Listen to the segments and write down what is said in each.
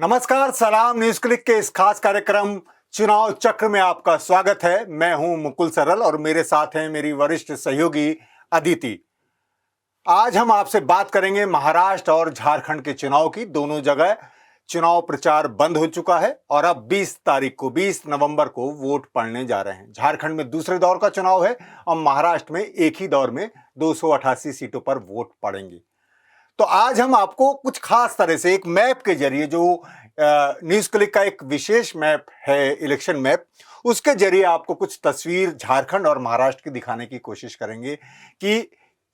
नमस्कार, सलाम। News click के इस खास कार्यक्रम चुनाव चक्र में आपका स्वागत है। मैं हूं मुकुल सरल और मेरे साथ हैं मेरी वरिष्ठ सहयोगी अदिति। आज हम आपसे बात करेंगे महाराष्ट्र और झारखंड के चुनाव की। दोनों जगह चुनाव प्रचार बंद हो चुका है और अब 20 नवंबर को वोट पड़ने जा रहे हैं। झारखंड में दूसरे दौर का चुनाव है और महाराष्ट्र में एक ही दौर में 288 सीटों पर वोट पड़ेंगे। तो आज हम आपको कुछ खास तरह से एक मैप के जरिए, जो न्यूज क्लिक का एक विशेष मैप है, इलेक्शन मैप, उसके जरिए आपको कुछ तस्वीर झारखंड और महाराष्ट्र की दिखाने की कोशिश करेंगे कि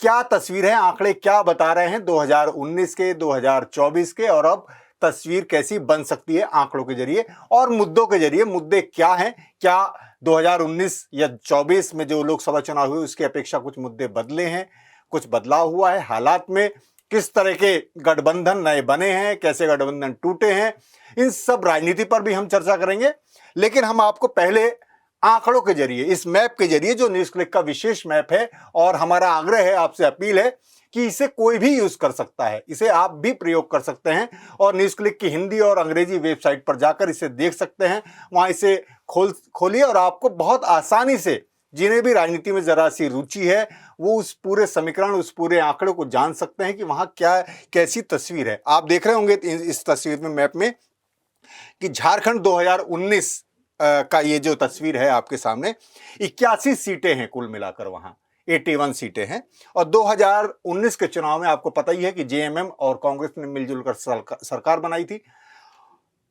क्या तस्वीर है, आंकड़े क्या बता रहे हैं 2019 के, 2024 के, और अब तस्वीर कैसी बन सकती है आंकड़ों के जरिए और मुद्दों के जरिए। मुद्दे क्या हैं, क्या 2019 या 24 में जो लोकसभा चुनाव हुए उसकी अपेक्षा कुछ मुद्दे बदले हैं, कुछ बदलाव हुआ है हालात में, किस तरह के गठबंधन नए बने हैं, कैसे गठबंधन टूटे हैं, इन सब राजनीति पर भी हम चर्चा करेंगे। लेकिन हम आपको पहले आंकड़ों के जरिए, इस मैप के जरिए, जो न्यूज क्लिक का विशेष मैप है, और हमारा आग्रह है, आपसे अपील है कि इसे कोई भी यूज कर सकता है, इसे आप भी प्रयोग कर सकते हैं और न्यूज क्लिक की हिंदी और अंग्रेजी वेबसाइट पर जाकर इसे देख सकते हैं। वहां इसे खोलिए और आपको बहुत आसानी से, जिन्हें भी राजनीति में जरा सी रुचि है, वो उस पूरे समीकरण, उस पूरे आंकड़े को जान सकते हैं कि वहां क्या, कैसी तस्वीर है। आप देख रहे होंगे इस तस्वीर में, मैप में, कि झारखंड 2019 का ये जो तस्वीर है आपके सामने, 81 सीटें हैं कुल मिलाकर, वहां 81 सीटें हैं। और 2019 के चुनाव में आपको पता ही है कि जेएमएम और कांग्रेस ने मिलजुल कर सरकार बनाई थी।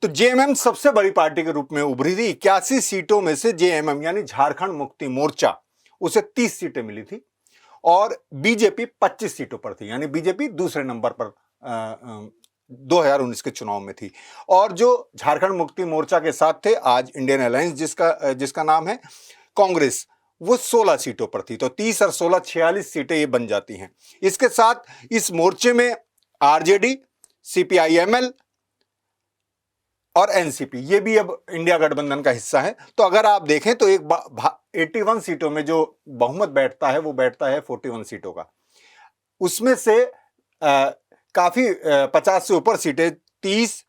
तो जेएमएम सबसे बड़ी पार्टी के रूप में उभरी थी। 81 सीटों में से जेएमएम यानी झारखंड मुक्ति मोर्चा, उसे 30 सीटें मिली थी और बीजेपी 25 सीटों पर थी, यानी बीजेपी दूसरे नंबर पर 2019 के चुनाव में थी। और जो झारखंड मुक्ति मोर्चा के साथ थे आज इंडियन अलायंस, जिसका नाम है कांग्रेस, वो 16 सीटों पर थी। तो 30 और 16 46 सीटें ये बन जाती हैं। इसके साथ इस मोर्चे में आरजेडी, सीपीआईएमएल और एनसीपी, ये भी अब इंडिया गठबंधन का हिस्सा है। तो अगर आप देखें तो 81 सीटों में जो बहुमत बैठता है वो बैठता है 41 सीटों का। उसमें से काफी 50 से ऊपर सीटें 30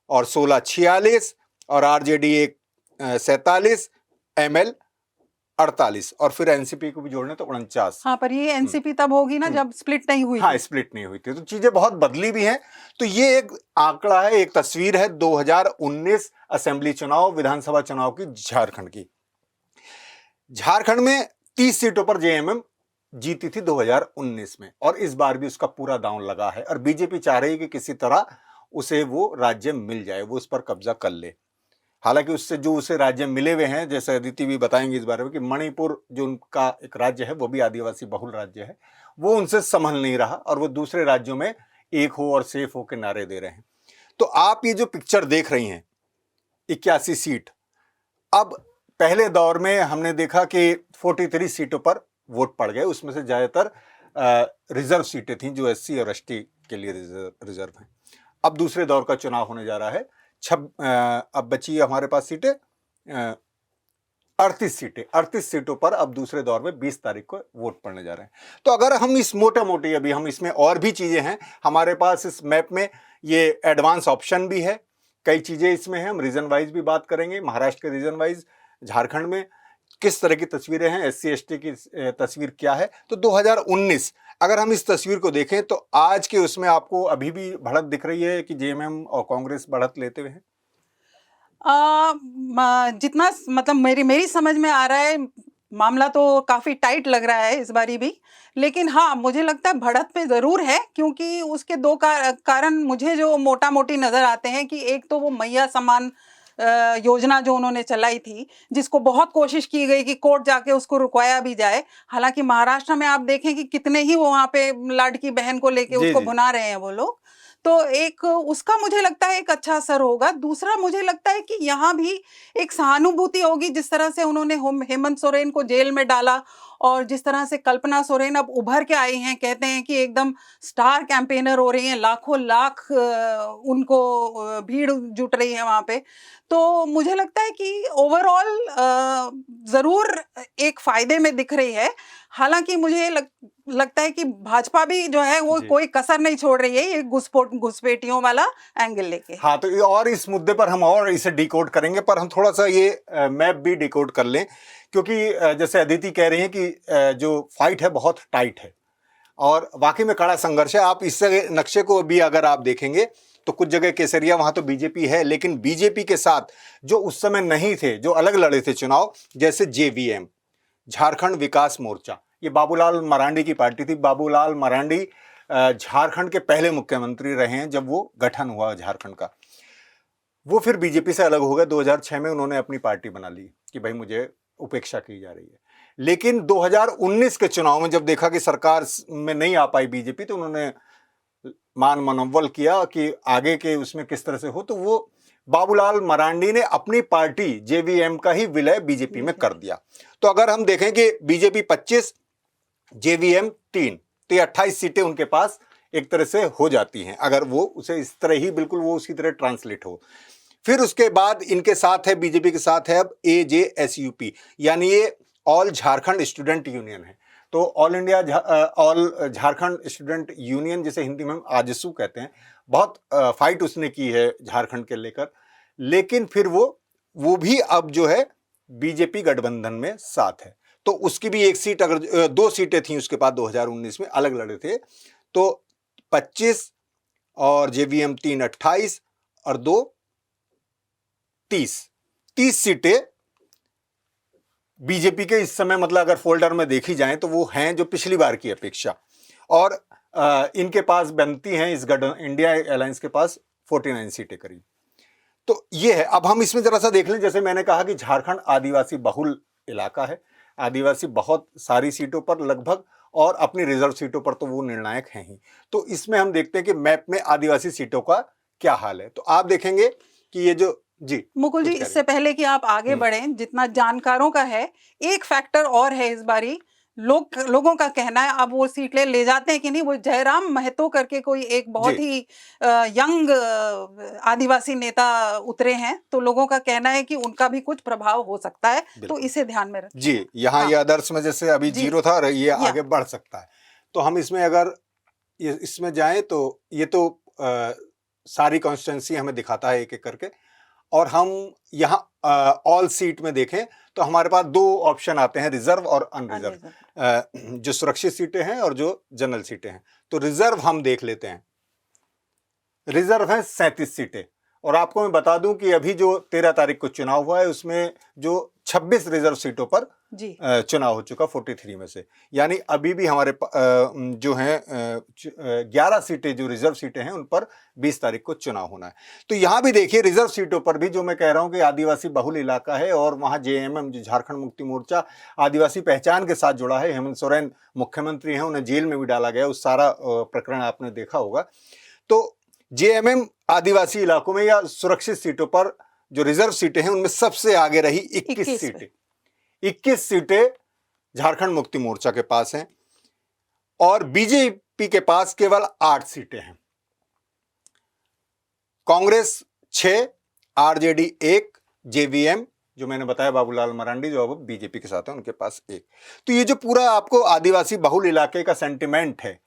और 16 46 और आरजेडी 47, एमएल 48 और फिर एनसीपी को भी जोड़ने तो 49। हाँ, पर ये एनसीपी तब होगी ना जब स्प्लिट नहीं हुई। हाँ, स्प्लिट नहीं हुई थी, तो चीजें बहुत बदली भी हैं। तो ये एक आंकड़ा है, एक तस्वीर है 2019 असेंबली चुनाव, विधानसभा चुनाव की झारखंड की। झारखंड में 30 सीटों पर जेएमएम जीती थी 2019 में और इस बार भी उसका पूरा दांव लगा है और बीजेपी चाह रही है कि किसी तरह उसे वो राज्य मिल जाए, वो उस पर कब्जा कर ले। हालांकि उसे राज्य मिले हुए हैं, जैसे अदिति भी बताएंगे इस बारे में, कि मणिपुर जो उनका एक राज्य है, वो भी आदिवासी बहुल राज्य है, वो उनसे संभल नहीं रहा और वो दूसरे राज्यों में एक हो और सेफ हो के नारे दे रहे हैं। तो आप ये जो पिक्चर देख रही हैं, 81 सीट, अब पहले दौर में हमने देखा कि 43 सीटों पर वोट पड़ गए, उसमें से ज्यादातर रिजर्व सीटें थीं जो एससी और एसटी के लिए रिजर्व हैं। अब दूसरे दौर का चुनाव होने जा रहा है। अब बची हमारे पास सीटें 38 सीटों पर अब दूसरे दौर में 20 तारीख को वोट पड़ने जा रहे हैं। तो अगर हम इस मोटे, अभी हम इसमें और भी चीजें हैं हमारे पास इस मैप में, ये एडवांस ऑप्शन भी है, कई चीजें इसमें हैं, हम रीजन वाइज भी बात करेंगे, महाराष्ट्र के रीजन वाइज, झारखंड में किस तरह की तस्वीरें हैं, एससी एसटी की तस्वीर क्या है। तो 2019 अगर हम इस तस्वीर को देखें तो आज के उसमें आपको अभी भी बढ़त दिख रही है कि जेएमएम और कांग्रेस बढ़त लेते हुए हैं? जितना मतलब मेरी समझ में आ रहा है, मामला तो काफी टाइट लग रहा है इस बारी भी। लेकिन हाँ, मुझे लगता है बढ़त पे जरूर है, क्योंकि उसके दो कारण मुझे जो मोटा मोटी नजर आते हैं कि एक तो वो मैया समान योजना जो उन्होंने चलाई थी, जिसको बहुत कोशिश की गई कि कोर्ट जाके उसको रुकवाया भी जाए। हालांकि महाराष्ट्र में आप देखें कि कितने ही वो वहां पे लाडकी बहन को लेके उसको भुना रहे हैं वो लोग। तो एक उसका मुझे लगता है एक अच्छा असर होगा। दूसरा मुझे लगता है कि यहाँ भी एक सहानुभूति होगी, जिस तरह से उन्होंने हेमंत सोरेन को जेल में डाला और जिस तरह से कल्पना सोरेन अब उभर के आई हैं, कहते हैं कि एकदम स्टार कैंपेनर हो रही हैं, लाखों लाख उनको भीड़ जुट रही है वहाँ पे। तो मुझे लगता है कि ओवरऑल ज़रूर एक फ़ायदे में दिख रही है। हालाँकि मुझे लगता है कि भाजपा भी जो है वो जी। कोई कसर नहीं छोड़ रही है, ये घुसपैठियों वाला एंगल लेके। हाँ, तो और इस मुद्दे पर हम और इसे डिकोड करेंगे, पर हम थोड़ा सा ये मैप भी डिकोड कर लें, क्योंकि जैसे अदिति कह रही हैं कि जो फाइट है बहुत टाइट है और वाकई में कड़ा संघर्ष है। आप इस नक्शे को भी अगर आप देखेंगे तो कुछ जगह केसरिया, वहां तो बीजेपी है, लेकिन बीजेपी के साथ जो उस समय नहीं थे, जो अलग लड़े थे चुनाव, जैसे जेवीएम, झारखंड विकास मोर्चा, ये बाबूलाल मरांडी की पार्टी थी। बाबूलाल मरांडी झारखंड के पहले मुख्यमंत्री रहे हैं जब वो गठन हुआ झारखंड का। वो फिर बीजेपी से अलग हो गए। 2006 में उन्होंने अपनी पार्टी बना ली कि भाई मुझे उपेक्षा की जा रही है। लेकिन 2019 के चुनाव में जब देखा कि सरकार में नहीं आ पाई बीजेपी, तो उन्होंने मान मनव्वल किया कि आगे के उसमें किस तरह से हो, तो वो बाबूलाल मरांडी ने अपनी पार्टी जेवीएम का ही विलय बीजेपी में कर दिया। तो अगर हम देखें कि बीजेपी 25, जेवीएम 3, तो 28 सीटें उनके पास एक तरह से हो जाती हैं, अगर वो उसे इस तरह ही बिल्कुल वो उसी तरह ट्रांसलेट हो। फिर उसके बाद इनके साथ है, बीजेपी के साथ है अब AJSUP, यानी ये ऑल झारखंड स्टूडेंट यूनियन है। तो all India all Jharkhand student union, जिसे हिंदी में हम आजसू कहते हैं, बहुत फाइट उसने की है झारखंड के लेकर। लेकिन फिर वो भी अब जो है बीजेपी गठबंधन में साथ है। तो उसकी भी एक सीट, अगर 2 सीटें थी उसके पास 2019 में, अलग लड़े थे, तो 25 और जेवीएम 3 28 और 2 30 सीटें बीजेपी के इस समय, मतलब अगर फोल्डर में देखी जाए तो वो हैं जो पिछली बार की अपेक्षा। और इनके पास बनती हैं, इस इंडिया अलायंस के पास 49 सीटें करीब। तो ये है। अब हम इसमें जरा सा देख लें, जैसे मैंने कहा कि झारखंड आदिवासी बहुल इलाका है, आदिवासी बहुत सारी सीटों पर लगभग, और अपनी रिजर्व सीटों पर तो वो निर्णायक हैं ही। तो इसमें हम देखते हैं कि मैप में आदिवासी सीटों का क्या हाल है। तो आप देखेंगे कि ये जो, जी मुकुल जी, इससे पहले कि आप आगे बढ़ें, जितना जानकारों का है, एक फैक्टर और है इस बारी, लोगों का कहना है, अब वो सीट ले जाते हैं कि नहीं, वो जयराम महतो करके कोई एक बहुत ही यंग आदिवासी नेता उतरे हैं, तो लोगों का कहना है कि उनका भी कुछ प्रभाव हो सकता है, तो इसे ध्यान में रखें। जी, यहाँ ये आदर्श में जैसे अभी 0 था, ये आगे बढ़ सकता है। तो हम इसमें अगर इसमें जाएं तो ये तो सारी कॉन्स्टिट्यूंसी हमें दिखाता है एक एक करके, और हम यहाँ ऑल सीट में देखें तो हमारे पास 2 ऑप्शन आते हैं, रिजर्व और अनरिजर्व, जो सुरक्षित सीटें हैं और जो जनरल सीटें हैं। तो रिजर्व हम देख लेते हैं। रिजर्व है 37 सीटें, और आपको मैं बता दूं कि अभी जो 13 तारीख को चुनाव हुआ है उसमें जो 26 रिजर्व सीटों पर चुनाव हो चुका 43 में से, यानी अभी भी हमारे जो हैं 11 सीटें जो रिजर्व सीटें हैं उन पर 20 तारीख को चुनाव होना है। तो यहाँ भी देखिए रिजर्व सीटों पर भी, जो मैं कह रहा हूँ कि आदिवासी बहुल इलाका है, और वहाँ JMM जो झारखंड मुक्ति मोर्चा आदिवासी पहचान के साथ जुड़ा है। हेमंत सोरेन मुख्यमंत्री हैं, उन्हें जेल में भी डाला गया, उस सारा प्रकरण आपने देखा होगा। तो JMM आदिवासी इलाकों में या सुरक्षित सीटों पर जो रिजर्व सीटें हैं उनमें सबसे आगे रही 21 सीटें। 21 सीटें झारखंड मुक्ति मोर्चा के पास हैं, और बीजेपी के पास केवल 8 सीटें हैं। कांग्रेस 6, RJD 1, JVM जो मैंने बताया बाबूलाल मरांडी जो अब बीजेपी के साथ है उनके पास 1। तो ये जो पूरा आपको आदिवासी बहुल इलाके का सेंटिमेंट है,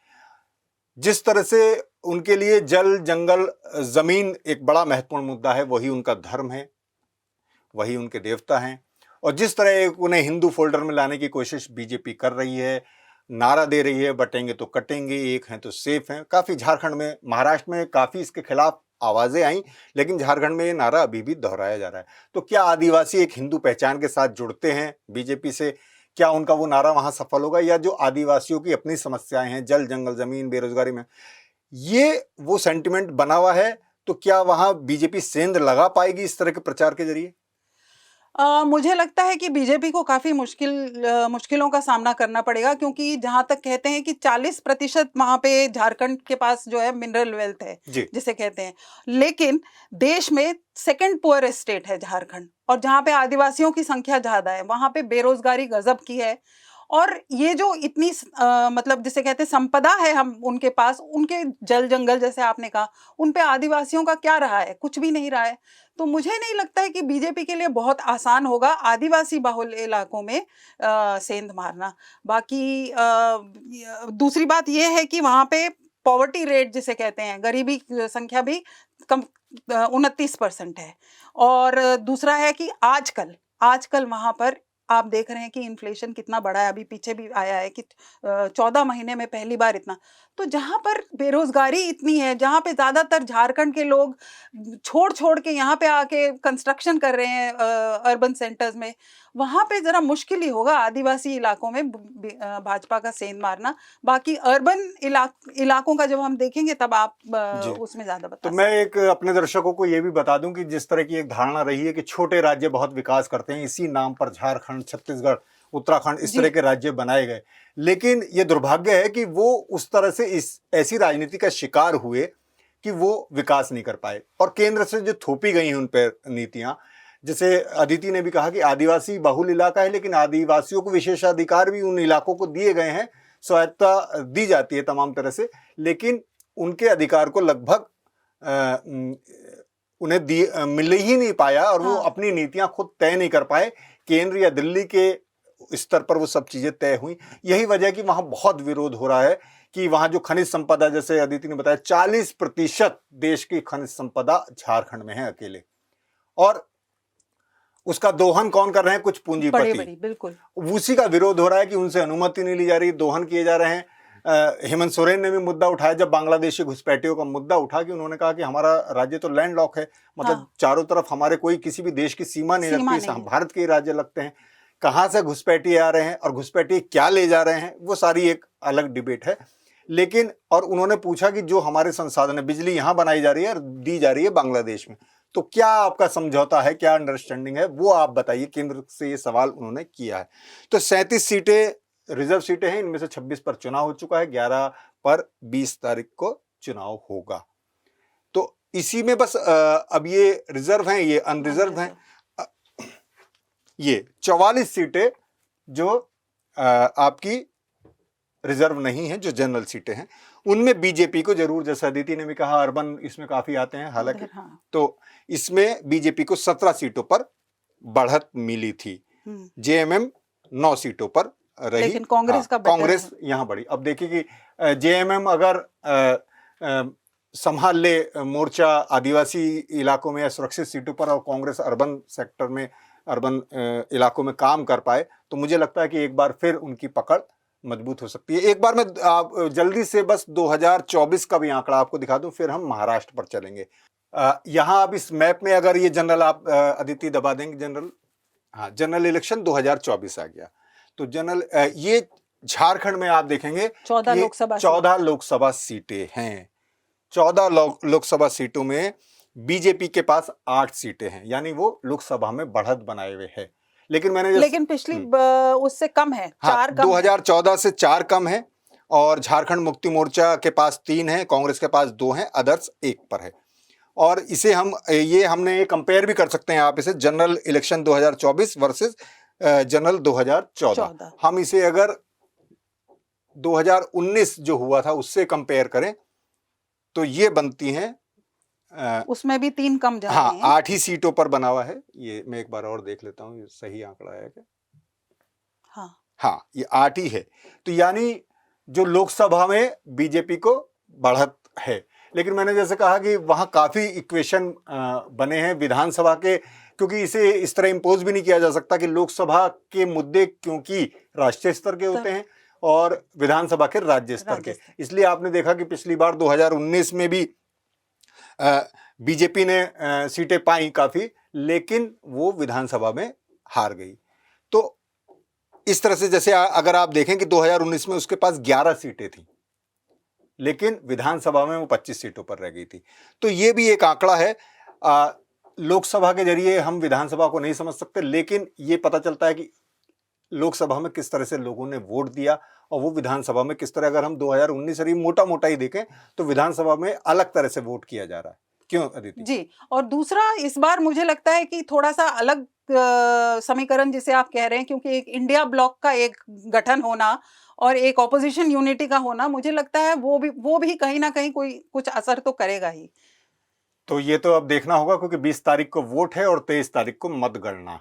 जिस तरह से उनके लिए जल जंगल जमीन एक बड़ा महत्वपूर्ण मुद्दा है, वही उनका धर्म है, वही उनके देवता हैं, और जिस तरह उन्हें हिंदू फोल्डर में लाने की कोशिश बीजेपी कर रही है, नारा दे रही है बटेंगे तो कटेंगे, एक हैं तो सेफ हैं। काफ़ी झारखंड में, महाराष्ट्र में काफ़ी इसके खिलाफ आवाज़ें आई, लेकिन झारखंड में ये नारा अभी भी दोहराया जा रहा है। तो क्या आदिवासी एक हिंदू पहचान के साथ जुड़ते हैं बीजेपी से? क्या उनका वो नारा वहाँ सफल होगा, या जो आदिवासियों की अपनी समस्याएं हैं, जल जंगल जमीन बेरोजगारी में, ये वो सेंटिमेंट बना हुआ है, तो क्या वहाँ बीजेपी सेंध लगा पाएगी इस तरह के प्रचार के जरिए? मुझे लगता है कि बीजेपी को काफ़ी मुश्किलों का सामना करना पड़ेगा, क्योंकि जहाँ तक कहते हैं कि 40% वहाँ पे झारखंड के पास जो है मिनरल वेल्थ है, जिसे कहते हैं, लेकिन देश में सेकंड पुअरेस्ट स्टेट है झारखंड, और जहाँ पे आदिवासियों की संख्या ज़्यादा है, वहाँ पे बेरोजगारी गजब की है, और ये जो इतनी मतलब जिसे कहते हैं संपदा है हम उनके पास, उनके जल जंगल जैसे आपने कहा, उन पे आदिवासियों का क्या रहा है? कुछ भी नहीं रहा है। तो मुझे नहीं लगता है कि बीजेपी के लिए बहुत आसान होगा आदिवासी बहुल इलाकों में सेंध मारना। बाकी दूसरी बात ये है कि वहाँ पे पॉवर्टी रेट जिसे कहते हैं, गरीबी संख्या भी कम 29% है। और दूसरा है कि आजकल वहाँ पर आप देख रहे हैं कि इन्फ्लेशन कितना बढ़ा है। अभी पीछे भी आया है कि 14 महीने में पहली बार इतना। तो जहाँ पर बेरोजगारी इतनी है, जहाँ पे ज़्यादातर झारखंड के लोग छोड़ के यहाँ पे आके कंस्ट्रक्शन कर रहे हैं अर्बन सेंटर्स में, वहाँ पे ज़रा मुश्किल ही होगा आदिवासी इलाकों में भाजपा का सेंध मारना। बाकी अर्बन इलाकों का जब हम देखेंगे तब आप उसमें ज़्यादा बता तो मैं एक अपने दर्शकों को ये भी बता दूं कि जिस तरह की एक धारणा रही है कि छोटे राज्य बहुत विकास करते हैं, इसी नाम पर झारखंड, छत्तीसगढ़, उत्तराखंड इस तरह के राज्य बनाए गए, लेकिन ये दुर्भाग्य है कि वो उस तरह से इस ऐसी राजनीति का शिकार हुए कि वो विकास नहीं कर पाए। और केंद्र से जो थोपी गई हैं उन पर नीतियां, जैसे अदिति ने भी कहा कि आदिवासी बहुल इलाका है, लेकिन आदिवासियों को विशेषाधिकार भी उन इलाकों को दिए गए हैं, स्वायत्तता दी जाती है तमाम तरह से, लेकिन उनके अधिकार को लगभग उन्हें मिल ही नहीं पाया और वो अपनी नीतियां खुद तय नहीं कर पाए। केंद्र या दिल्ली के स्तर पर वो सब चीजें तय हुई। यही वजह कि वहां बहुत विरोध हो रहा है कि वहां जो खनिज संपदा, जैसे अदिति ने बताया, 40% देश की खनिज संपदा झारखंड में है अकेले, और उसका दोहन कौन कर रहे हैं? कुछ पूंजीपति। बिल्कुल उसी का विरोध हो रहा है कि उनसे अनुमति नहीं ली जा रही, दोहन किए जा रहे हैं। हेमंत सोरेन ने भी मुद्दा उठाया जब बांग्लादेशी घुसपैठियों का मुद्दा उठा, कि उन्होंने कहा कि हमारा राज्य तो लैंड लॉक है, मतलब चारों तरफ हमारे कोई किसी भी देश की सीमा नहीं लगती, भारत के राज्य लगते हैं, कहाँ से घुसपैठिए आ रहे हैं और घुसपैठिए क्या ले जा रहे हैं, वो सारी एक अलग डिबेट है। लेकिन और उन्होंने पूछा कि जो हमारे संसाधन है, बिजली यहाँ बनाई जा रही है और दी जा रही है बांग्लादेश में, तो क्या आपका समझौता है, क्या अंडरस्टैंडिंग है, वो आप बताइए। केंद्र से ये सवाल उन्होंने किया है। तो 37 सीटें रिजर्व सीटें हैं, इनमें से 26 पर चुनाव हो चुका है, 11 पर 20 तारीख को चुनाव होगा। तो इसी में बस अब ये रिजर्व हैं, ये अनरिजर्व हैं, ये 44 सीटें जो आपकी रिजर्व नहीं है, जो जनरल सीटें हैं, उनमें बीजेपी को जरूर, जैसा अदिति ने भी कहा, अर्बन इसमें काफी आते हैं हालांकि, तो इसमें बीजेपी को 17 सीटों पर बढ़त मिली थी। जेएमएम 9 सीटों पर रही, लेकिन कांग्रेस का कांग्रेस यहां बढ़ी। अब देखिए कि जेएमएम अगर संभाल ले मोर्चा आदिवासी इलाकों में या सुरक्षित सीटों पर, और कांग्रेस अर्बन सेक्टर में, अर्बन इलाकों में काम कर पाए, तो मुझे लगता है कि एक बार फिर उनकी पकड़ मजबूत हो सकती है। एक बार मैं जल्दी से बस 2024 का भी आंकड़ा आपको दिखा दूं, फिर हम महाराष्ट्र पर चलेंगे। यहाँ आप इस मैप में अगर ये जनरल आप अदिति दबा देंगे, जनरल, हाँ, जनरल इलेक्शन 2024 आ गया। तो जनरल ये झारखंड में आप देखेंगे 14 लोकसभा सीटें हैं। 14 लोकसभा सीटों में बीजेपी के पास 8 सीटें हैं, यानी वो लोकसभा में बढ़त बनाए हुए है। लेकिन पिछली उससे कम है, 4 कम 2014 से 4 कम है, और झारखंड मुक्ति मोर्चा के पास 3 है, कांग्रेस के पास 2 हैं, अदर्स 1 पर है। और इसे हमने कंपेयर भी कर सकते हैं आप इसे, जनरल इलेक्शन 2024 वर्सेस जनरल 2014। हम इसे अगर 2019 जो हुआ था उससे कंपेयर करें तो ये बनती हैं, उसमें भी 3 कम जा रहे हैं। 8 ही सीटों पर बना हुआ है। ये मैं एक बार और देख लेता हूँ, ये सही आंकड़ा है क्या? हाँ, ये 8 ही है। तो यानी जो लोकसभा में बीजेपी को बढ़त है, लेकिन मैंने जैसे कहा कि वहां काफी इक्वेशन बने हैं विधानसभा के, क्योंकि इसे इस तरह इम्पोज भी नहीं किया जा सकता कि लोकसभा के मुद्दे क्योंकि राष्ट्रीय स्तर के होते हैं और विधानसभा के राज्य स्तर के। इसलिए आपने देखा कि पिछली बार 2019 में भी बीजेपी ने सीटें पाई काफी, लेकिन वो विधानसभा में हार गई। तो इस तरह से जैसे अगर आप देखें कि 2019 में उसके पास 11 सीटें थी, लेकिन विधानसभा में वो 25 सीटों पर रह गई थी। तो ये भी एक आंकड़ा है। लोकसभा के जरिए हम विधानसभा को नहीं समझ सकते, लेकिन ये पता चलता है कि लोकसभा में किस तरह से लोगों ने वोट दिया और वो विधानसभा में किस तरह, अगर हम 2019 से मोटा मोटा ही देखें तो विधानसभा में अलग तरह से वोट किया जा रहा है। क्यों अदिति? जी, और दूसरा इस बार मुझे लगता है कि थोड़ा सा अलग समीकरण जिसे आप कह रहे हैं, क्योंकि एक इंडिया ब्लॉक का एक गठन होना और एक ऑपोजिशन यूनिटी का होना, मुझे लगता है वो भी कहीं ना कहीं कोई कुछ असर तो करेगा ही। तो ये तो अब देखना होगा, क्योंकि 20 तारीख को वोट है और 23 तारीख को मतगणना।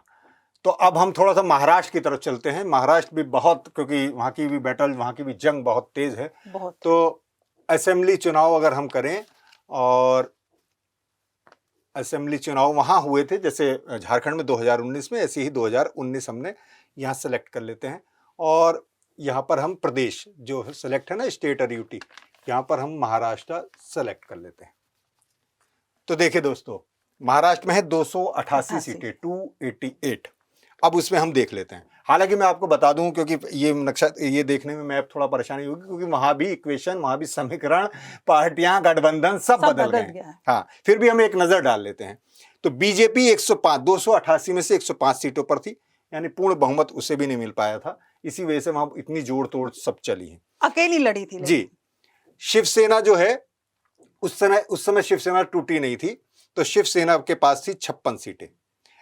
तो अब हम थोड़ा सा महाराष्ट्र की तरफ चलते हैं। महाराष्ट्र भी बहुत, क्योंकि वहाँ की भी बैटल, वहाँ की भी जंग बहुत तेज है। बहुत। तो असेंबली चुनाव अगर हम करें, और असेंबली चुनाव वहाँ हुए थे जैसे झारखंड में 2019 में, ऐसे ही 2019 हमने यहाँ सेलेक्ट कर लेते हैं। और यहाँ पर हम प्रदेश जो सेलेक्ट है ना, स्टेट और यूटी, यहाँ पर हम महाराष्ट्र सेलेक्ट कर लेते हैं। तो देखिए दोस्तों, महाराष्ट्र में है 288 सीटें, 288। अब उसमें हम देख लेते हैं। हालांकि मैं आपको बता दूं, क्योंकि ये नक्शा ये देखने में मैं थोड़ा परेशानी होगी, क्योंकि वहां भी इक्वेशन, वहां भी समीकरण, पार्टियां, गठबंधन सब बदल गए हैं। हाँ, फिर भी हम एक नजर डाल लेते हैं। तो बीजेपी 105, 288 में से 105 सीटों पर थी, यानी पूर्ण बहुमत उसे भी नहीं मिल पाया था। इसी वजह से वहां इतनी जोड़ तोड़ सब चली है, अकेली लड़ी थी जी। शिवसेना जो है, उस समय शिवसेना टूटी नहीं थी, तो शिवसेना के पास थी 56 सीटें।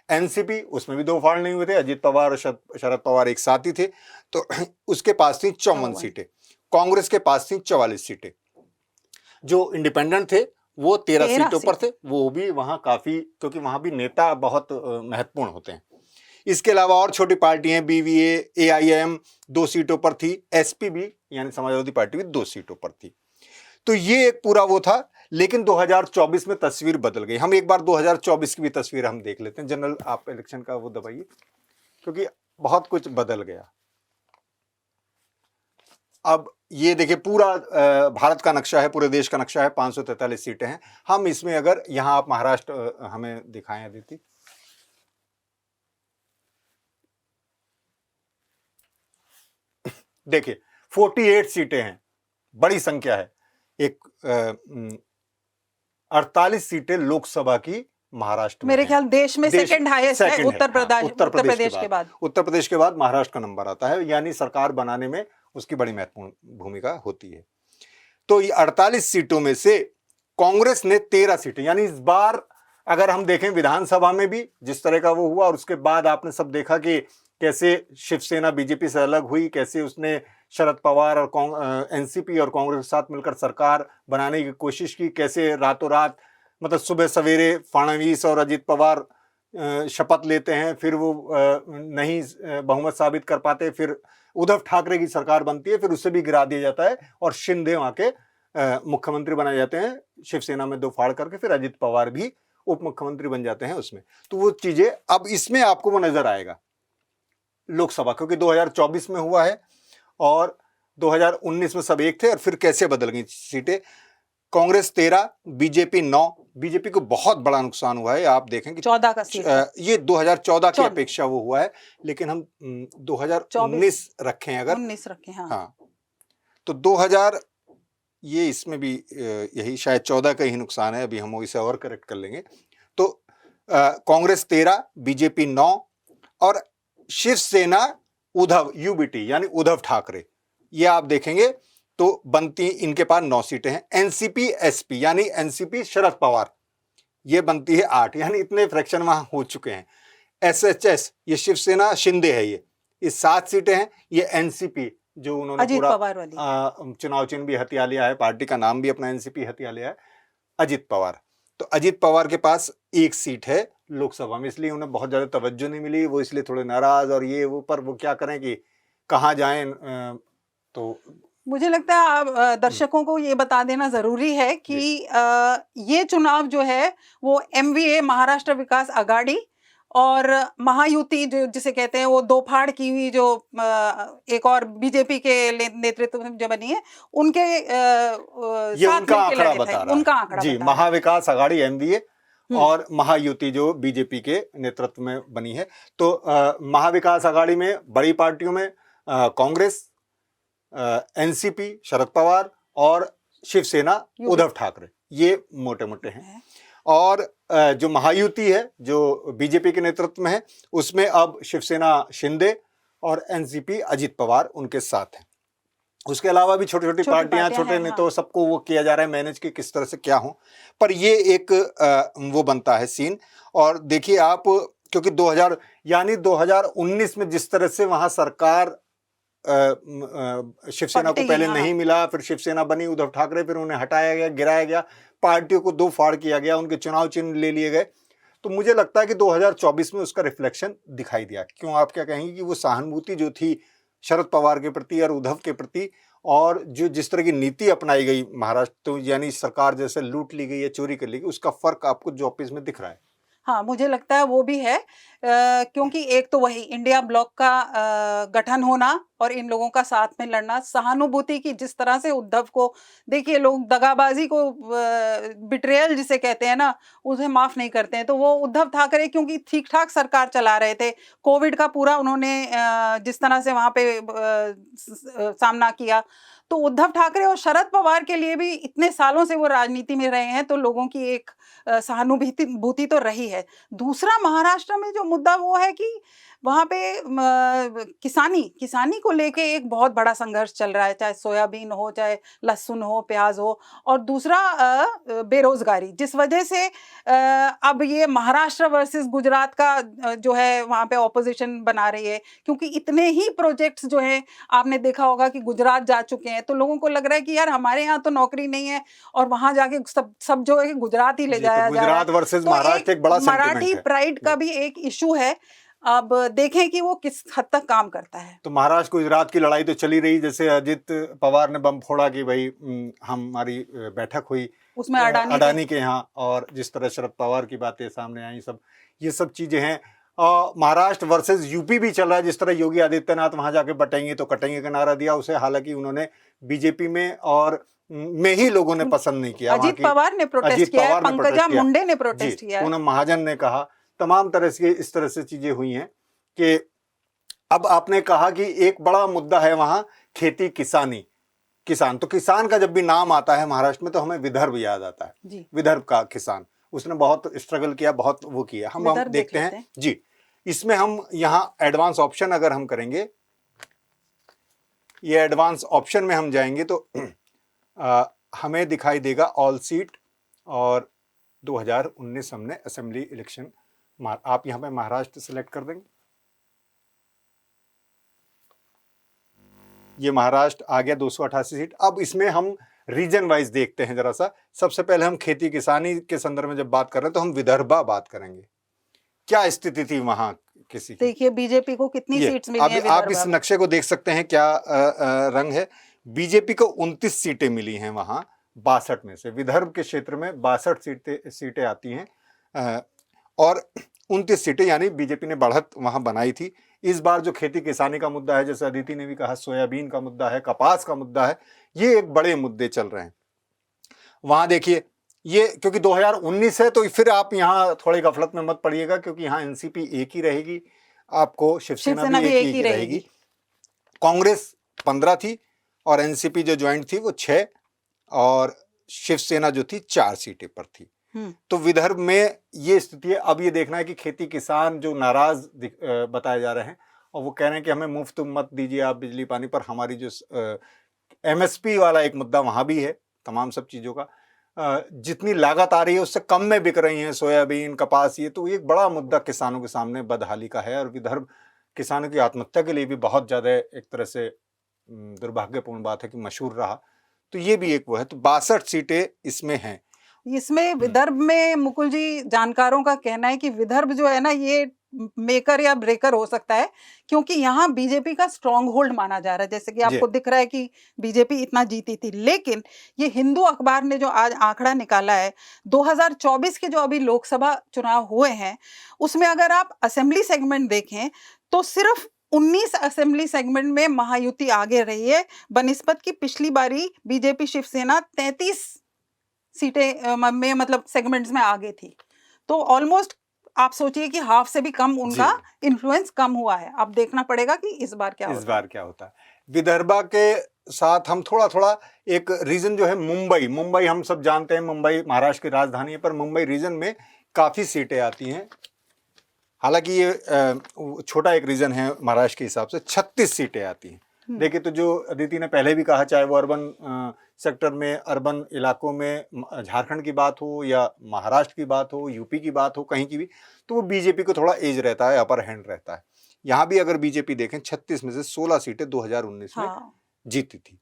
एनसीपी, उसमें भी दो फाड़ नहीं हुए थे, अजित पवार और शरद पवार एक साथ ही थे, तो उसके पास थी 54 सीटें। कांग्रेस के पास थी 44 सीटें। जो इंडिपेंडेंट थे वो 13 सीटों पर थे, वो भी वहां काफी, क्योंकि वहां भी नेता बहुत महत्वपूर्ण होते हैं। इसके अलावा और छोटी पार्टियां, बीवीए, एआईएम 2 सीटों पर थी, एसपी यानी समाजवादी पार्टी भी 2 सीटों पर थी। तो ये एक पूरा वो था। लेकिन 2024 में तस्वीर बदल गई। हम एक बार 2024 की भी तस्वीर हम देख लेते हैं। जनरल आप इलेक्शन का वो दबाइए, क्योंकि बहुत कुछ बदल गया। अब ये देखिए, पूरा भारत का नक्शा है, पूरे देश का नक्शा है, 543 सीटें हैं। हम इसमें अगर यहां आप महाराष्ट्र हमें दिखाएं अदिति, देखिए 48 सीटें हैं, बड़ी संख्या है। एक 48 सीटें लोकसभा की महाराष्ट्र में, मेरे ख्याल देश में सेकंड हाईएस्ट है, उत्तर प्रदेश के बाद महाराष्ट्र का नंबर आता है, यानी सरकार बनाने में उसकी बड़ी महत्वपूर्ण भूमिका होती है। तो ये 48 सीटों में से कांग्रेस ने 13 सीटें, यानी इस बार अगर हम देखें विधानसभा में भी जिस तरह का वो हुआ, और उसके बाद आपने सब देखा कि कैसे शिवसेना बीजेपी से अलग हुई, कैसे उसने शरद पवार और एनसीपी और कांग्रेस के साथ मिलकर सरकार बनाने की कोशिश की, कैसे रातों रात, मतलब सुबह सवेरे फडणवीस और अजित पवार शपथ लेते हैं, फिर वो नहीं बहुमत साबित कर पाते, फिर उद्धव ठाकरे की सरकार बनती है, फिर उसे भी गिरा दिया जाता है और शिंदे वहां के मुख्यमंत्री बनाए जाते हैं, शिवसेना में 2 फाड़ करके, फिर अजित पवार भी उप मुख्यमंत्री बन जाते हैं उसमें। तो वो चीजें अब इसमें आपको वो नजर आएगा लोकसभा, क्योंकि 2024 में हुआ है और 2019 में सब एक थे, और फिर कैसे बदल गई सीटें। कांग्रेस 13, बीजेपी 9। बीजेपी को बहुत बड़ा नुकसान हुआ है, आप देखें कि 14 का सीट, ये 2014 की अपेक्षा वो हुआ है, लेकिन हम 2019 रखें अगर, 19 रखें, हाँ, तो 2000 ये इसमें भी यही शायद 14 का ही नुकसान है, अभी हम इसे और करेक्ट कर लेंगे। तो कांग्रेस 13, बीजेपी 9 और शिवसेना उद्धव यूबीटी यानी उद्धव ठाकरे, ये आप देखेंगे तो बनती, इनके पास 9 सीटें हैं। एनसीपी एसपी यानी एनसीपी शरद पवार, ये बनती है 8, यानी इतने फ्रैक्शन वहां हो चुके हैं। एसएचएस ये शिवसेना शिंदे है, ये 7 सीटें हैं। ये एनसीपी जो उन्होंने पूरा चुनाव चिन्ह भी हथिया लिया है, पार्टी का नाम भी अपना एनसीपी हथिया लिया है, अजित पवार। तो अजित पवार के पास 1 सीट है लोकसभा में, इसलिए उन्हें बहुत ज्यादा तवज्जो नहीं मिली, वो इसलिए थोड़े नाराज, और ये वो, पर वो क्या करें कि कहाँ जाएं। तो मुझे लगता है आप दर्शकों को ये बता देना जरूरी है कि ये चुनाव जो है वो एमवीए महाराष्ट्र विकास आघाड़ी और महायुति जो जिसे कहते हैं, वो 2 फाड़ की हुई जो एक और बीजेपी के नेतृत्व में जो बनी है, उनके साथ उनका आंकड़ा बता रहा है, उनका आंकड़ा जी, महाविकास आघाड़ी एमवीए और महायुति जो बीजेपी के नेतृत्व में बनी है। तो महाविकास आघाड़ी में बड़ी पार्टियों में कांग्रेस, एनसीपी शरद पवार और शिवसेना उद्धव ठाकरे, ये मोटे मोटे हैं। और जो महायुति है जो बीजेपी के नेतृत्व में है, उसमें अब शिवसेना शिंदे और एनसीपी अजित पवार उनके साथ हैं। उसके अलावा भी छोटी छोटी पार्टियां, छोटे नेताओं, सबको वो किया जा रहा है मैनेज कि किस तरह से क्या हो, पर ये एक वो बनता है सीन। और देखिए आप, क्योंकि यानी 2019 में जिस तरह से वहां सरकार शिवसेना को पलटी, पहले हाँ। नहीं मिला, फिर शिवसेना बनी उद्धव ठाकरे, फिर उन्हें हटाया गया, गिराया गया, पार्टियों को दो फाड़ किया गया, उनके चुनाव चिन्ह ले लिए गए। तो मुझे लगता है कि 2024 में उसका रिफ्लेक्शन दिखाई दिया। क्यों, आप क्या कहेंगे कि वो सहानुभूति जो थी शरद पवार के प्रति और उद्धव के प्रति, और जो जिस तरह की नीति अपनाई गई महाराष्ट्र, तो यानी सरकार जैसे लूट ली गई या चोरी कर ली गई, उसका फर्क आपको 24 में दिख रहा है? हाँ, मुझे लगता है वो भी है, क्योंकि एक तो वही इंडिया ब्लॉक का गठन होना और इन लोगों का साथ में लड़ना, सहानुभूति की जिस तरह से उद्धव को, देखिए लोग दगाबाजी को, बिट्रेयल जिसे कहते हैं ना, उसे माफ नहीं करते हैं। तो वो उद्धव ठाकरे क्योंकि ठीक ठाक सरकार चला रहे थे, कोविड का पूरा उन्होंने जिस तरह से वहां पे सामना किया, तो उद्धव ठाकरे और शरद पवार के लिए भी इतने सालों से वो राजनीति में रहे हैं, तो लोगों की एक सहानुभूति तो रही है। दूसरा, महाराष्ट्र में जो मुद्दा वो है कि वहाँ पे किसानी को लेके एक बहुत बड़ा संघर्ष चल रहा है, चाहे सोयाबीन हो, चाहे लहसुन हो, प्याज हो, और दूसरा बेरोजगारी, जिस वजह से अब ये महाराष्ट्र वर्सेस गुजरात का जो है वहाँ पे ऑपोजिशन बना रही है, क्योंकि इतने ही प्रोजेक्ट्स जो हैं, आपने देखा होगा कि गुजरात जा चुके हैं, तो लोगों को लग रहा है कि यार हमारे यहाँ तो नौकरी नहीं है और वहां जाके सब जो है गुजरात ही ले जाया जा रहा है। गुजरात वर्सेस तो महाराष्ट्र एक बड़ा सेंटिमेंट मराठी है। प्राइड का भी एक इशू है। अब देखें कि वो किस हद तक काम करता है। तो महाराष्ट्र गुजरात की लड़ाई तो चली रही, जैसे अजित पवार ने बम फोड़ा कि भाई हमारी बैठक हुई उसमें अडानी के यहाँ, और जिस तरह शरद पवार की बातें सामने आई, सब ये सब चीजें हैं। महाराष्ट्र वर्सेस यूपी भी चल रहा है, जिस तरह योगी आदित्यनाथ वहां जाके बटेंगे तो कटेंगे का नारा दिया उसे, हालांकि उन्होंने बीजेपी में और में ही लोगों ने पसंद नहीं किया। अजित पवार ने प्रोटेस्ट किया है, पंकजा मुंडे ने प्रोटेस्ट किया है, पूनम महाजन ने कहा, तमाम तरह से इस तरह से चीजें हुई हैं कि अब आपने कहा कि एक बड़ा मुद्दा है वहां खेती किसानी, किसान। तो किसान का जब भी नाम आता है महाराष्ट्र में तो हमें विदर्भ याद आता है जी। विदर्भ का किसान, उसने बहुत स्ट्रगल किया, बहुत वो किया। हम देखते हैं जी, इसमें हम यहाँ एडवांस ऑप्शन अगर हम करेंगे, ये एडवांस ऑप्शन में हम जाएंगे तो हमें दिखाई देगा ऑल सीट, और 2019 हमने असेंबली इलेक्शन, आप यहाँ पे महाराष्ट्र सिलेक्ट कर देंगे, ये महाराष्ट्र आ गया 288 सीट। अब इसमें हम रीजन वाइज देखते हैं जरा सा। सबसे पहले हम खेती किसानी के संदर्भ में जब बात कर रहे हैं तो हम विदर्भा बात करेंगे, क्या स्थिति थी वहां किसी की। देखिए बीजेपी को कितनी सीट्स मिली हैं आप इस नक्शे को देख सकते हैं, क्या रंग है। बीजेपी को 29 सीटें मिली हैं वहां 62 में से। विदर्भ के क्षेत्र में 62 सीटें आती हैं, और 29 सीटें यानी बीजेपी ने बढ़त वहां बनाई थी। इस बार जो खेती किसानी का मुद्दा है, जैसे अदिति ने भी कहा, सोयाबीन का मुद्दा है, कपास का मुद्दा है, ये एक बड़े मुद्दे चल रहे हैं वहां। देखिए ये क्योंकि 2019 है तो फिर आप यहाँ थोड़ी गफलत में मत पड़िएगा, क्योंकि यहाँ एनसीपी एक ही रहेगी, आपको शिवसेना भी एक ही रहेगी। कांग्रेस 15 थी और एनसीपी जो ज्वाइंट थी वो 6, और शिवसेना जो थी 4 सीटें पर थी। तो विदर्भ में ये स्थिति है। अब ये देखना है कि खेती किसान जो नाराज बताए जा रहे हैं, और वो कह रहे हैं कि हमें मुफ्त मत दीजिए आप बिजली पानी पर, हमारी जो एमएसपी वाला एक मुद्दा वहां भी है, तमाम सब चीजों का जितनी लागत आ रही है उससे कम में बिक रही है सोयाबीन कपास, ये तो एक बड़ा मुद्दा किसानों के सामने बदहाली का है। और विदर्भ किसानों की आत्महत्या के लिए भी बहुत ज्यादा एक तरह से दुर्भाग्यपूर्ण बात है कि मशहूर रहा। तो ये भी एक वो है। तो 62 सीटें इसमें हैं। इसमें विदर्भ में मुकुल जी, जानकारों का कहना है कि विदर्भ जो है ना, ये मेकर या ब्रेकर हो सकता है, क्योंकि यहाँ बीजेपी का स्ट्रॉन्ग होल्ड माना जा रहा है। जैसे कि आपको दिख रहा है कि बीजेपी इतना जीती थी, लेकिन ये हिंदू अखबार ने जो आज आंकड़ा निकाला है 2024 के जो अभी लोकसभा चुनाव हुए हैं, उसमें अगर आप असेंबली सेगमेंट देखें तो सिर्फ 19 असेंबली सेगमेंट में महायुति आगे रही है, बनिस्बत की पिछली बारी बीजेपी शिवसेना 33 सीटें में, मतलब सेगमेंट्स में आगे थी। तो ऑलमोस्ट आप सोचिए कि हाफ से भी कम उनका इन्फ्लुएंस कम हुआ है। अब देखना पड़ेगा कि इस बार क्या होता है। विदर्भा के साथ हम थोड़ा थोड़ा एक रीजन जो है मुंबई हम सब जानते हैं, मुंबई महाराष्ट्र की राजधानी है, पर मुंबई रीजन में काफी सीटें आती हैं। हालांकि ये छोटा एक रीजन है महाराष्ट्र के हिसाब से, 36 सीटें आती हैं। देखिए, तो जो अदिति ने पहले भी कहा, चाहे वो अर्बन सेक्टर में, अर्बन इलाकों में झारखंड की बात हो या महाराष्ट्र की बात हो, यूपी की बात हो, कहीं की भी, तो वो बीजेपी को थोड़ा एज रहता है, अपर हैंड रहता है। यहाँ भी अगर बीजेपी देखें, 36 में से 16 सीटें 2019 में जीती थी।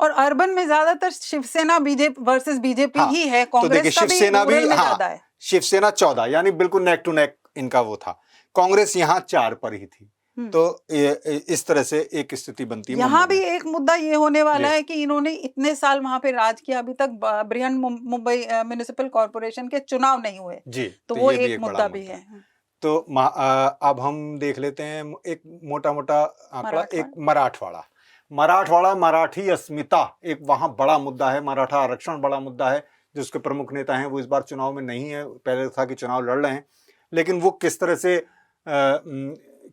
और अर्बन में ज्यादातर शिवसेना बीजेपी वर्सेस बीजेपी हाँ, ही है। तो देखिए कांग्रेस का भी शिवसेना भी, रूरल में हाँ, ज्यादा है। शिवसेना 14, यानी बिल्कुल नेक टू नेक इनका वो था। कांग्रेस यहाँ 4 पर ही थी। तो इस तरह से एक स्थिति बनती है। यहाँ भी एक मुद्दा ये होने वाला जी। है कि इन्होंने इतने साल वहां पे राज किया, अभी तक बृहन मुंबई म्युनिसिपल कॉर्पोरेशन के चुनाव नहीं हुए जी, तो ये वो भी एक मुद्दा भी है। तो अब हम देख लेते हैं एक मोटा मोटा आंकड़ा, एक मराठवाड़ा, मराठी अस्मिता एक वहां बड़ा मुद्दा है। मराठा आरक्षण बड़ा मुद्दा है। जो उसके प्रमुख नेता हैं वो इस बार चुनाव में नहीं है, पहले था कि चुनाव लड़ रहे हैं, लेकिन वो किस तरह से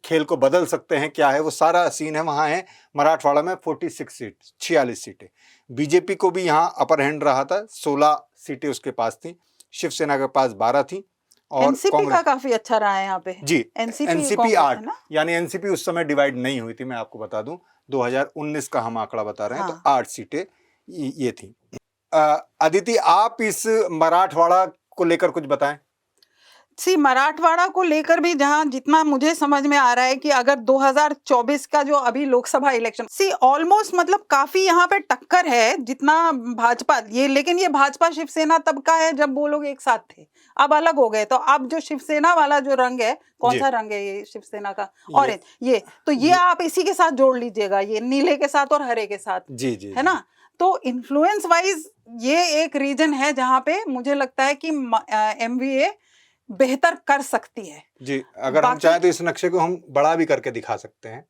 खेल को बदल सकते हैं, क्या है वो सारा सीन है वहां है। मराठवाड़ा में 46 सीटें। बीजेपी को भी यहाँ अपर हैंड रहा था, 16 सीटें उसके पास थी, शिवसेना के पास 12 थी। और एनसीपी का काफी अच्छा रहा है यहाँ पे। जी, एनसीपी 8, ना? यानी एनसीपी उस समय डिवाइड नहीं हुई थी। मैं आपको बता दूं, 2019 का हम आंकड़ा बता रहे हैं। तो 8 सीटें ये थी। अदिति, आप इस मराठवाड़ा को लेकर कुछ बताएं। मराठवाड़ा को लेकर भी जहां जितना मुझे समझ में आ रहा है कि अगर 2024 का जो अभी लोकसभा इलेक्शन ऑलमोस्ट मतलब काफी यहाँ पे टक्कर है जितना भाजपा ये, लेकिन ये भाजपा शिवसेना तब का है जब वो लोग एक साथ थे, अब अलग हो गए। तो अब जो शिवसेना वाला जो रंग है, कौन सा रंग है ये शिवसेना का? ऑरेंज। ये आप इसी के साथ जोड़ लीजिएगा, ये नीले के साथ और हरे के साथ। जी, है ना? तो इन्फ्लुएंस वाइज ये एक रीजन है जहां पे मुझे लगता है कि एमवीए बेहतर कर सकती है। जी, अगर हम चाहें तो इस नक्शे को हम बड़ा भी करके दिखा सकते हैं।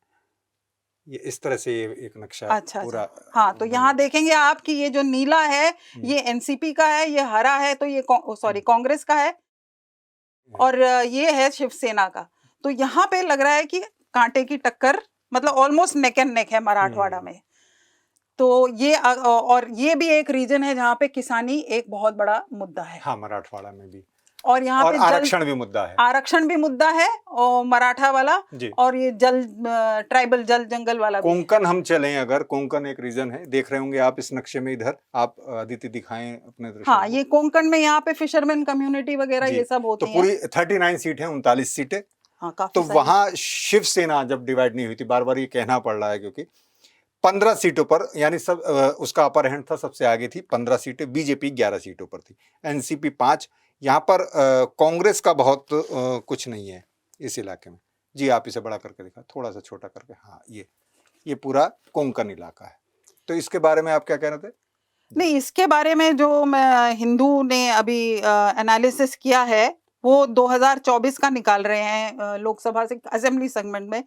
ये इस तरह से ये एक नक्शा पूरा। हाँ, तो यहाँ देखेंगे आप कि ये जो नीला है ये एनसीपी का है, ये हरा है तो ये कांग्रेस का है, और ये है शिवसेना का। तो यहाँ पे लग रहा है कि कांटे की टक्कर, मतलब ऑलमोस्ट नेक एंड नेक है मराठवाड़ा में। तो ये और ये भी एक रीजन है जहाँ पे किसानी एक बहुत बड़ा मुद्दा है। हाँ, मराठवाड़ा में भी। और यहाँ पे आरक्षण भी मुद्दा है। आरक्षण भी मुद्दा है, और मराठा वाला, और ये ट्राइबल जल जंगल वाला भी। कोंकण हम चलें, अगर कोंकण एक रीजन है, देख रहे होंगे आप इस नक्शे में, इधर आप अदिति दिखाएं अपने दृश्य। हाँ, ये कोंकण में यहाँ पे फिशरमैन कम्युनिटी वगैरह ये सब होती है। तो पूरी 39 सीट है, 39 सीटें। हाँ, काफी। तो वहां शिवसेना जब डिवाइड नहीं हुई थी, बार बार ये कहना पड़ रहा है, क्योंकि 15 सीटों पर, यानी सब उसका अपर हैंड था, सबसे आगे थी 15 सीटें। बीजेपी 11 सीटों पर थी, एनसीपी 5। यहाँ पर कांग्रेस का बहुत कुछ नहीं है इस इलाके में। जी, आप इसे बड़ा करके दिखा, थोड़ा सा छोटा करके। हाँ, ये पूरा कोंकण इलाका है। तो इसके बारे में आप क्या कह रहे थे? नहीं, इसके बारे में जो मैं हिंदू ने अभी एनालिसिस किया है वो 2024 का निकाल रहे हैं लोकसभा से असेंबली सेगमेंट में,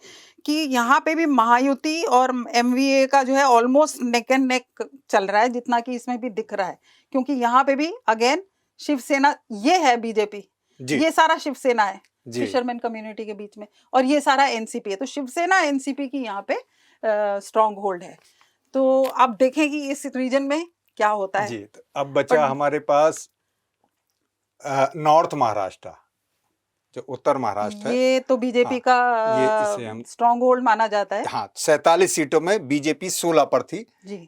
कि यहाँ पे भी महायुति और एमवीए का जो है ऑलमोस्ट नेक एंड नेक चल रहा है, जितना कि इसमें भी दिख रहा है। क्योंकि यहाँ पे भी अगेन शिवसेना, ये है बीजेपी, ये सारा शिवसेना है फिशरमैन कम्युनिटी के बीच में, और ये सारा एनसीपी है। तो शिवसेना एनसीपी की यहाँ पे स्ट्रॉन्ग होल्ड है। तो आप देखें कि इस रीजन में क्या होता है। जी, तो अब बचा हमारे पास नॉर्थ महाराष्ट्र, जो उत्तर महाराष्ट्र है। ये तो बीजेपी का स्ट्रॉन्ग होल्ड माना जाता है। हाँ, 47 सीटों में बीजेपी 16 पर थी।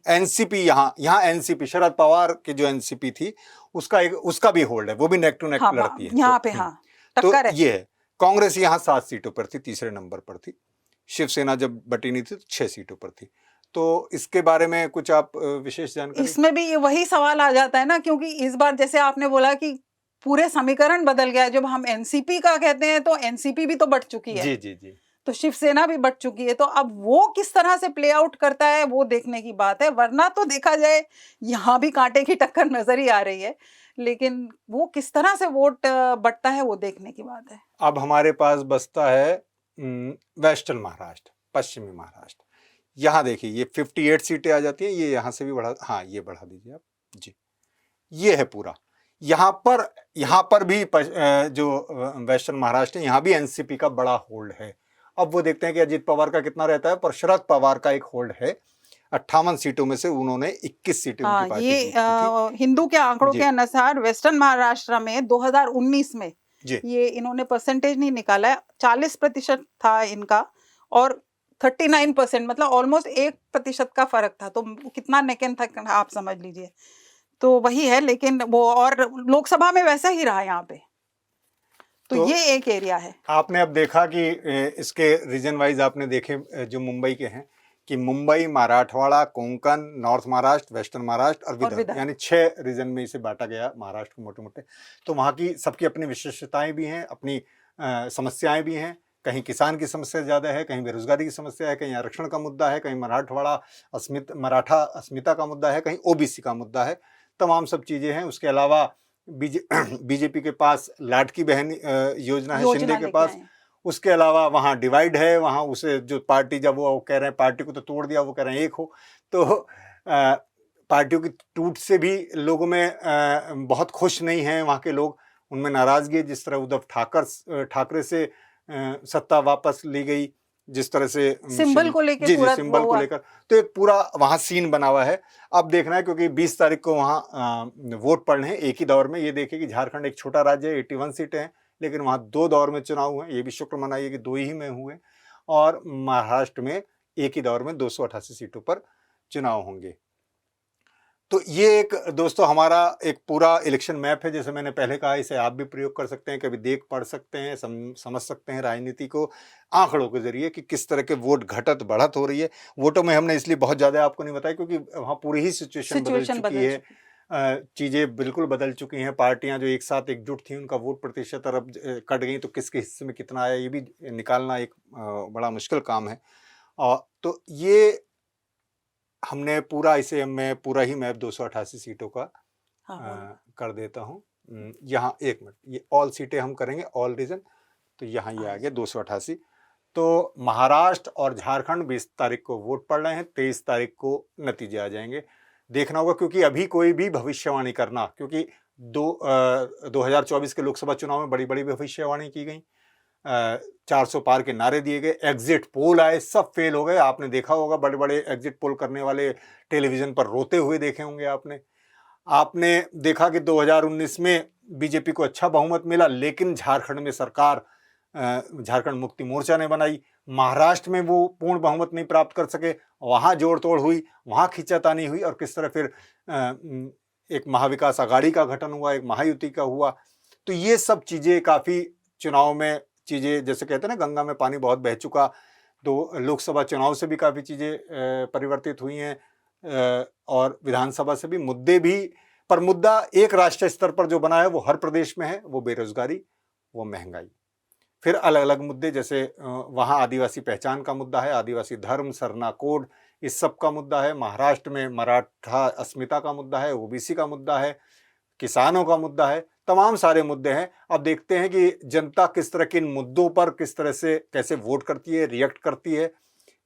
एनसीपी यहाँ एनसीपी शरद पवार की जो एनसीपी थी उसका भी होल्ड है, वो भी नेक टू नेक लड़ती है यहाँ पे। हाँ, टक्कर है। ये है। कांग्रेस यहाँ 7 सीटों पर थी, तीसरे नंबर पर थी। शिवसेना जब बटी नहीं थी तो 6 सीटों पर थी। तो इसके बारे में कुछ आप विशेष जानकारी? इसमें भी वही सवाल आ जाता है ना, क्योंकि इस बार जैसे आपने बोला कि पूरे समीकरण बदल गया है। जब हम एनसीपी का कहते हैं तो एनसीपी भी तो बढ़ चुकी है। जी। तो शिवसेना भी बढ़ चुकी है। तो अब वो किस तरह से प्ले आउट करता है वो देखने की बात है। वरना तो देखा जाए यहाँ भी कांटे की टक्कर नजर ही आ रही है, लेकिन वो किस तरह से वोट बढ़ता है वो देखने की बात है। अब हमारे पास बचता है वेस्टर्न महाराष्ट्र, पश्चिमी महाराष्ट्र। यहाँ देखिए, ये 58 सीटें आ जाती हैं। ये यहाँ से भी बढ़ा, हाँ, ये बढ़ा दीजिए आप जी। ये है पूरा। यहाँ पर भी जो वेस्टर्न महाराष्ट्र है, यहाँ भी एनसीपी का बड़ा होल्ड है। अब वो देखते हैं कि अजीत पवार का कितना रहता है, पर शरद पवार का एक होल्ड है। 58 सीटों में से उन्होंने 21 सीटें उनकी पार्टी ये हिंदू के आंकड़ों के अनुसार वेस्टर्न महाराष्ट्र में 2019 में ये इन्होंने परसेंटेज नहीं निकाला है, 40% था इनका, और 39%, मतलब ऑलमोस्ट 1% का फर्क था, तो कितना नेक एंड नेक था आप समझ लीजिए। तो वही है, लेकिन वो और लोकसभा में वैसा ही रहा यहाँ पे। तो ये एक एरिया है। आपने अब देखा कि इसके रीजन वाइज आपने देखे जो मुंबई के हैं कि मुंबई, मराठवाड़ा, कोंकण, नॉर्थ महाराष्ट्र, वेस्टर्न महाराष्ट्र और विदर्भ, यानी 6 रीजन में इसे बांटा गया महाराष्ट्र को मोटे मोटे। तो वहाँ की सबकी अपनी विशेषताएं भी हैं, अपनी समस्याएं भी हैं। कहीं किसान की समस्या ज़्यादा है, कहीं बेरोजगारी की समस्या है, कहीं आरक्षण का मुद्दा है, कहीं मराठा अस्मिता का मुद्दा है, कहीं ओबीसी का मुद्दा है। तमाम सब चीज़ें हैं। उसके अलावा बीजेपी के पास लाडकी बहन योजना है, शिंदे के पास। उसके अलावा वहाँ डिवाइड है, वहाँ उसे जो पार्टी, जब वो कह रहे हैं पार्टी को तो तोड़ दिया, वो कह रहे हैं एक हो। तो पार्टियों की टूट से भी लोगों में बहुत खुश नहीं हैं वहाँ के लोग, उनमें नाराजगी है। जिस तरह उद्धव ठाकरे से सत्ता वापस ली गई, जिस तरह से सिंबल को लेकर, सिंबल को लेकर, तो एक पूरा वहाँ सीन बना हुआ है। अब देखना है, क्योंकि 20 तारीख को वहाँ वोट पड़ने हैं एक ही दौर में। ये देखिए कि झारखंड एक छोटा राज्य है, 81 सीटें हैं, लेकिन वहाँ 2 दौर में चुनाव हुए। ये भी शुक्र मनाइए कि 2 ही में हुए। और महाराष्ट्र में एक ही दौर में 288 सीटों पर चुनाव होंगे। तो ये एक दोस्तों हमारा एक पूरा इलेक्शन मैप है। जैसे मैंने पहले कहा, इसे आप भी प्रयोग कर सकते हैं, कभी देख पढ़ सकते हैं, समझ सकते हैं राजनीति को आंकड़ों के जरिए कि किस तरह के वोट घटत बढ़त हो रही है। वोटों में हमने इसलिए बहुत ज़्यादा आपको नहीं बताया क्योंकि वहाँ पूरी ही सिचुएशन बदल चुकी है। चीज़ें बिल्कुल बदल चुकी हैं। पार्टियां जो एक साथ एकजुट थी, उनका वोट प्रतिशत अब कट गई, तो किसके हिस्से में कितना आया ये भी निकालना एक बड़ा मुश्किल काम है। तो ये हमने पूरा, इसे मैं पूरा ही मैप 288 सीटों का कर देता हूँ। यहाँ 1 मिनट, ये ऑल सीटें हम करेंगे, ऑल रीजन। तो यहाँ ये आ गया 288। तो महाराष्ट्र और झारखंड 20 तारीख को वोट पड़ रहे हैं, 23 तारीख को नतीजे आ जाएंगे। देखना होगा, क्योंकि अभी कोई भी भविष्यवाणी करना, क्योंकि 2024 के लोकसभा चुनाव में बड़ी बड़ी भविष्यवाणी की गई, 400 पार के नारे दिए गए, एग्जिट पोल आए, सब फेल हो गए। आपने देखा होगा, बड़े बड़े एग्जिट पोल करने वाले टेलीविजन पर रोते हुए देखे होंगे आपने देखा कि 2019 में बीजेपी को अच्छा बहुमत मिला, लेकिन झारखंड में सरकार झारखंड मुक्ति मोर्चा ने बनाई। महाराष्ट्र में वो पूर्ण बहुमत नहीं प्राप्त कर सके, वहाँ जोड़ तोड़ हुई, वहाँ खींचातानी हुई, और किस तरह फिर एक महाविकास आघाड़ी का गठन हुआ, एक महायुति का हुआ। तो ये सब चीज़ें काफ़ी चुनाव में चीज़ें, जैसे कहते हैं ना, गंगा में पानी बहुत बह चुका। तो लोकसभा चुनाव से भी काफ़ी चीज़ें परिवर्तित हुई हैं, और विधानसभा से भी मुद्दे भी। पर मुद्दा एक राष्ट्रीय स्तर पर जो बना है वो हर प्रदेश में है, वो बेरोजगारी, वो महंगाई। फिर अलग अलग मुद्दे, जैसे वहाँ आदिवासी पहचान का मुद्दा है, आदिवासी धर्म, सरना कोड, इस सब का मुद्दा है। महाराष्ट्र में मराठा अस्मिता का मुद्दा है, ओबीसी का मुद्दा है, किसानों का मुद्दा है, तमाम सारे मुद्दे हैं। अब देखते हैं कि जनता किस तरह के इन मुद्दों पर किस तरह से कैसे वोट करती है, रिएक्ट करती है,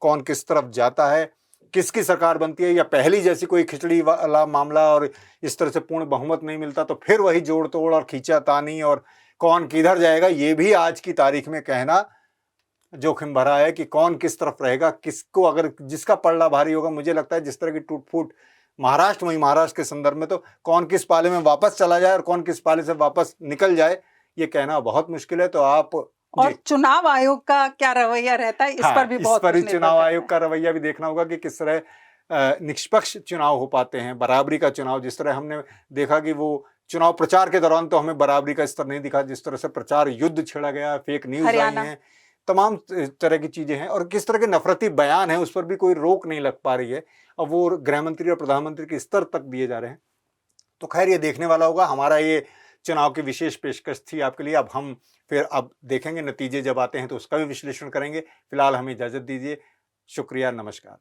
कौन किस तरफ जाता है, किसकी सरकार बनती है, या पहली जैसी कोई खिचड़ी वाला मामला और इस तरह से पूर्ण बहुमत नहीं मिलता तो फिर वही जोड़ तोड़ और खींचातानी और कौन किधर जाएगा, ये भी आज की तारीख में कहना जोखिम भरा है कि कौन किस तरफ रहेगा, किसको, अगर जिसका पलड़ा भारी होगा। मुझे लगता है जिस तरह की टूट फूट महाराष्ट्र के संदर्भ में, तो कौन किस पाले में वापस चला जाए और कौन किस पाले से वापस निकल जाए, ये कहना बहुत मुश्किल है। तो आप और चुनाव आयोग का क्या रवैया रहता है, इस पर भी बहुत, इस पर ही चुनाव आयोग का रवैया भी देखना होगा कि किस तरह निष्पक्ष चुनाव हो पाते हैं, बराबरी का चुनाव। जिस तरह हमने देखा कि वो चुनाव प्रचार के दौरान तो हमें बराबरी का स्तर नहीं दिखा, जिस तरह से प्रचार युद्ध छेड़ा गया, फेक न्यूज आई है, तमाम तरह की चीजें हैं, और किस तरह के नफरती बयान हैं, उस पर भी कोई रोक नहीं लग पा रही है। अब वो गृह मंत्री और प्रधानमंत्री के स्तर तक दिए जा रहे हैं। तो खैर, ये देखने वाला होगा। हमारा ये चुनाव की विशेष पेशकश थी आपके लिए। अब हम फिर अब देखेंगे, नतीजे जब आते हैं तो उसका भी विश्लेषण करेंगे। फिलहाल हमें इजाजत दीजिए। शुक्रिया, नमस्कार।